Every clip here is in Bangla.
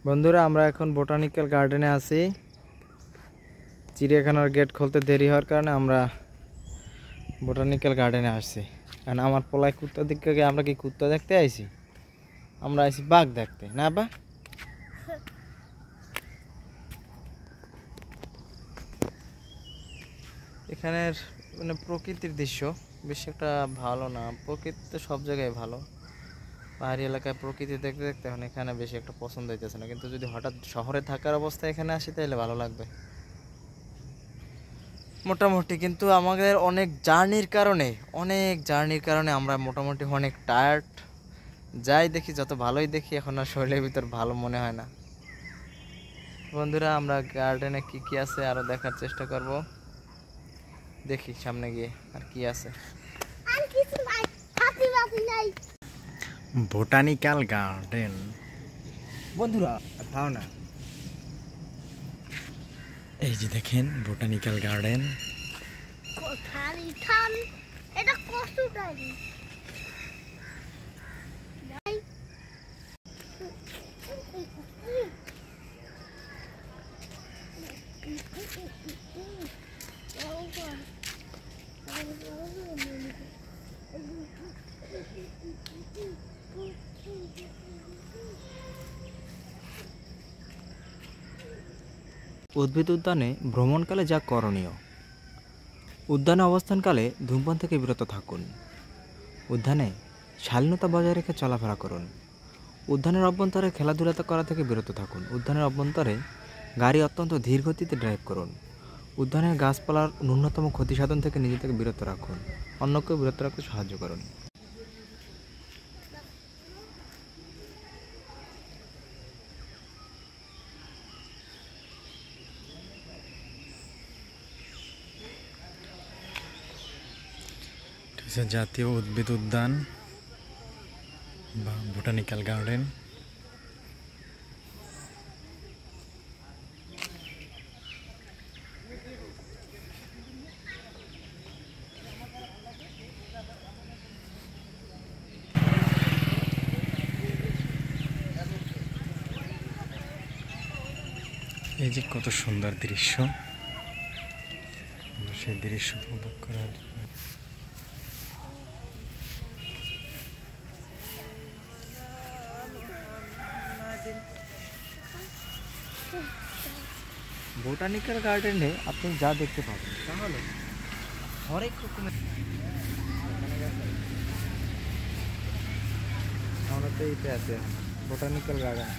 বন্ধুরা আমরা এখন বোটানিক্যাল গার্ডেনে আছি। চিড়িয়াখানার গেট খুলতে দেরি হওয়ার কারণে আমরা বোটানিক্যাল গার্ডেনে আসছি। কারণ আমার পোলায় কুত্তা দিকে আমরা কি কুত্তা দেখতে আইছি? আমরা আইছি বাঘ দেখতে, না বা? এখানের মানে প্রকৃতির দৃশ্য বেশি একটা ভালো না। প্রকৃতি তো সব জায়গায় ভালো, পাহাড়ি এলাকায় প্রকৃতি দেখতে দেখতে এখন এখানে বেশি একটা পছন্দ হইতেছে না। কিন্তু যদি হঠাৎ শহরে থাকার অবস্থায় এখানে আসি তাহলে ভালো লাগবে মোটামুটি। কিন্তু আমাদের অনেক জার্নির কারণে আমরা মোটামুটি অনেক টায়ার্ড। যাই দেখি, যত ভালোই দেখি এখন আর শরীরের ভিতর ভালো মনে হয় না। বন্ধুরা আমরা গার্ডেনে কি কি আছে আরো দেখার চেষ্টা করব। দেখি সামনে গিয়ে আর কি আছে। বোটানিক্যাল গার্ডেন বন্ধুরা, খাও না। এই যে দেখেন বোটানিক্যাল গার্ডেন। এটা কষ্টটাই উদ্ভিদ উদ্যানে ভ্রমণকালে যা করণীয়। উদ্যানে অবস্থানকালে ধূমপান থেকে বিরত থাকুন। উদ্যানে শালীনতা বজায় রেখে চলাফেরা করুন। উদ্যানের অভ্যন্তরে খেলাধুলা করা থেকে বিরত থাকুন। উদ্যানের অভ্যন্তরে গাড়ি অত্যন্ত ধীর গতিতে ড্রাইভ করুন। উদ্যানের গাছপালার ন্যূনতম ক্ষতি সাধন থেকে নিজেকে বিরত রাখুন। অন্যকেও বিরত রাখতে সাহায্য করুন। জাতীয় উদ্ভিদ উদ্যান বা বোটানিক্যাল গার্ডেন। এই যে কত সুন্দর দৃশ্য, সেই দৃশ্য উপভোগ করার বোটানিক্যাল গার্ডেনে আপনি যা দেখতে পাবেন তা হলো হরেক রকমের। আমরা তো এইতে আছে বোটানিক্যাল গার্ডেন।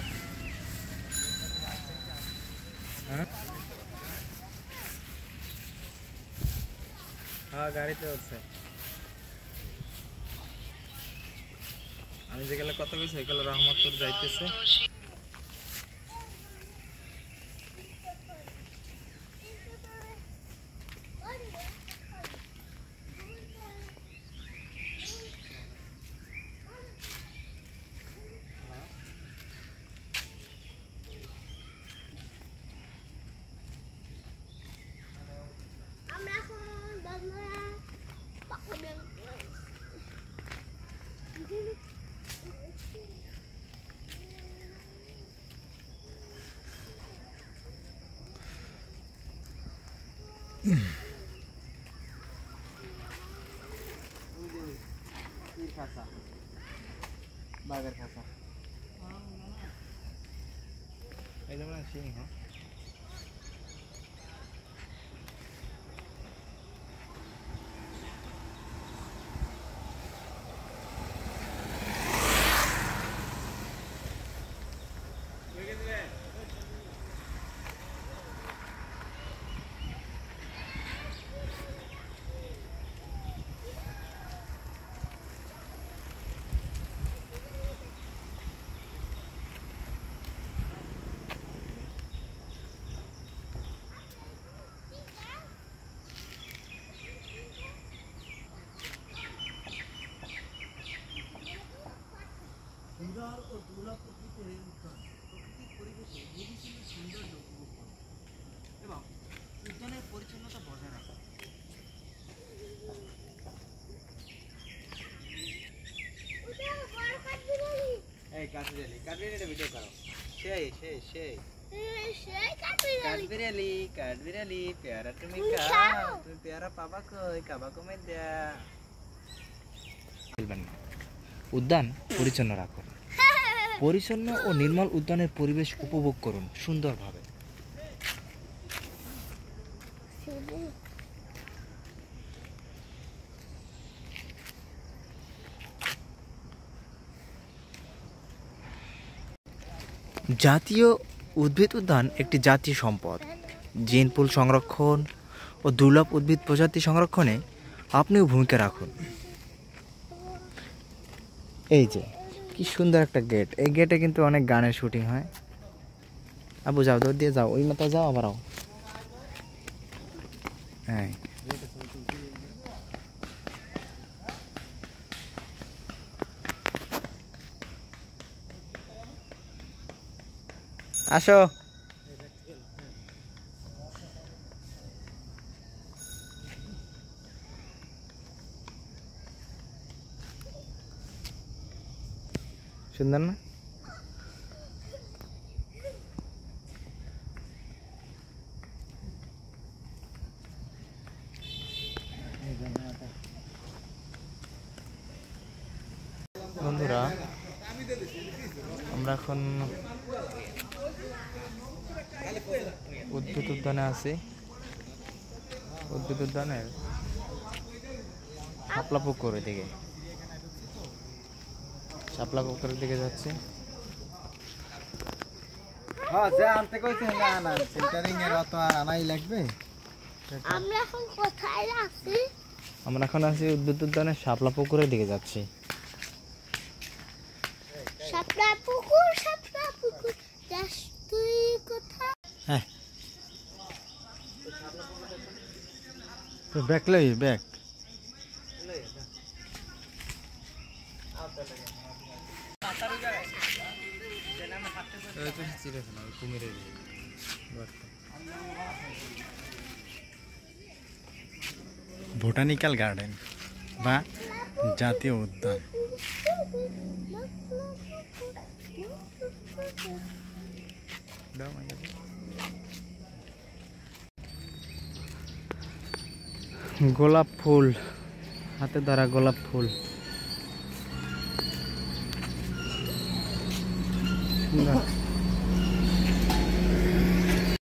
হ্যাঁ গাড়িতে হচ্ছে। আমি যেগুলো কথা বলছি সেগুলো রহমতপুর যাইতেছে। বাঘের খাঁচা এই যেমন সিংহ। সুন্দর ও দুর্লভ প্রকৃতির এই উদ্যান প্রাকৃতিক পরিবেশে নিরিবিলি সৌন্দর্য উপভোগ করে এবং উদ্যানের পরিচ্ছন্নতা বজায় রাখে। এই কাছে ভিডিও করো। সেই সেই সেই সেই কাঠবিড়ালি। কাঠবিড়ালি পেয়ারা তুমি তুমি খাও খাও। তুমি পেয়ারা পাবা কই খাবা কমে দেয়া ফেলবেন না উদ্যান পরিচ্ছন্ন রাখুন পরিচ্ছন্ন ও নির্মল উদ্যানের পরিবেশ উপভোগ করুন সুন্দরভাবে জাতীয় উদ্ভিদ উদ্যান একটি জাতীয় সম্পদ জিনপুল সংরক্ষণ ও দুর্লভ উদ্ভিদ প্রজাতি সংরক্ষণে আপনিও ভূমিকা রাখুন এই যে কি সুন্দর একটা গেট এই গেটে কিন্তু অনেক গানের শুটিং হয় আবু যাও দৌড় দিয়ে যাও ওই মতো যাও আবার হ্যাঁ আসো সুন্দর না বন্ধুরা আমরা এখন উদ্ভিদ উদ্যানে আছি উদ্ভিদ উদ্যানের শাপলা পুকুরের দিকে শাপলা পুকুরের দিকে যাচ্ছি আনতে কইতে না না সেন্টারিং এর অত আর আনাই লাগবে আমরা এখন কোথায় আছি? আমরা এখন আছি উদ্ভিদ উদ্যানের শাপলা পুকুরের দিকে যাচ্ছি শাপলা পুকুর যাস তুই কোথায়? হ্যাঁ তো ব্যাক লই ব্যাক বোটানিক্যাল গার্ডেন বা জাতীয় উদ্যান গোলাপ ফুল হাতে ধরা গোলাপ ফুল সুন্দর